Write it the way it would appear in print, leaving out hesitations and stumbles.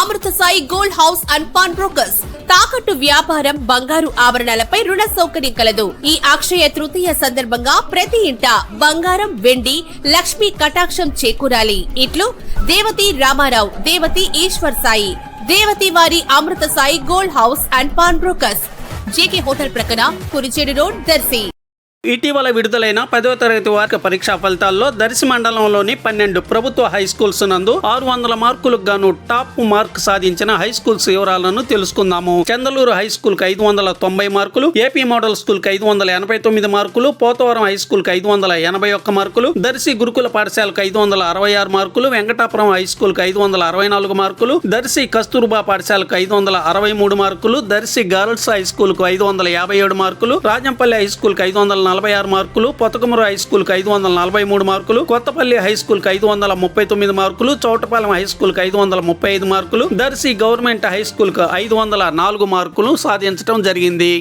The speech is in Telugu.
Amrutha Sai gold house and pan brokers. తాకట్టు వ్యాపారం, బంగారు ఆభరణాలపై రుణ సౌకర్యం కలదు. ఈ అక్షయ తృతీయ సందర్భంగా ప్రతి ఇంట బంగారం, వెండి, లక్ష్మీ కటాక్షం చేకూరాలి. ఇట్లు దేవతి రామారావు, దేవతి ఈశ్వర్ సాయి, దేవతి వారి Amrutha Sai gold house and pan Brokers, JK Hotel ప్రక్కన, కురిచేడు రోడ్, దర్శి. ఇటీవల విడుదలైన 10వ తరగతి వార్షిక పరీక్షా ఫలితాల్లో దర్శి మండలంలోని 12 ప్రభుత్వ హై స్కూల్స్ నందు 600 మార్కులకు గాను టాప్ మార్క్ సాధించిన హై స్కూల్స్ వివరాలను తెలుసుకుందాము. చందలూరు హై స్కూల్ కి 590 మార్కులు, ఏపీ మోడల్ స్కూల్ కి 589 మార్కులు, పోతవరం హై స్కూల్ కి 581 మార్కులు, దర్శి గురుకుల పాఠశాలకు 566 మార్కులు, వెంకటాపురం హై స్కూల్ కి 564 మార్కులు, దర్శి కస్తూర్బా పాఠశాలకు 563 మార్కులు, దర్శి గర్ల్స్ హై స్కూల్ కు 557 మార్కులు, రాజంపల్లి హై స్కూల్ కి 546 మార్కులు, పొతకమూరు హై స్కూల్ కి 543 మార్కులు, కొత్తపల్లి హై స్కూల్ కి 539 మార్కులు, చౌటపాలెం హై స్కూల్ కి 535 మార్కులు, దర్శి గవర్నమెంట్ హై స్కూల్ కి 504 మార్కులు సాధించడం జరిగింది.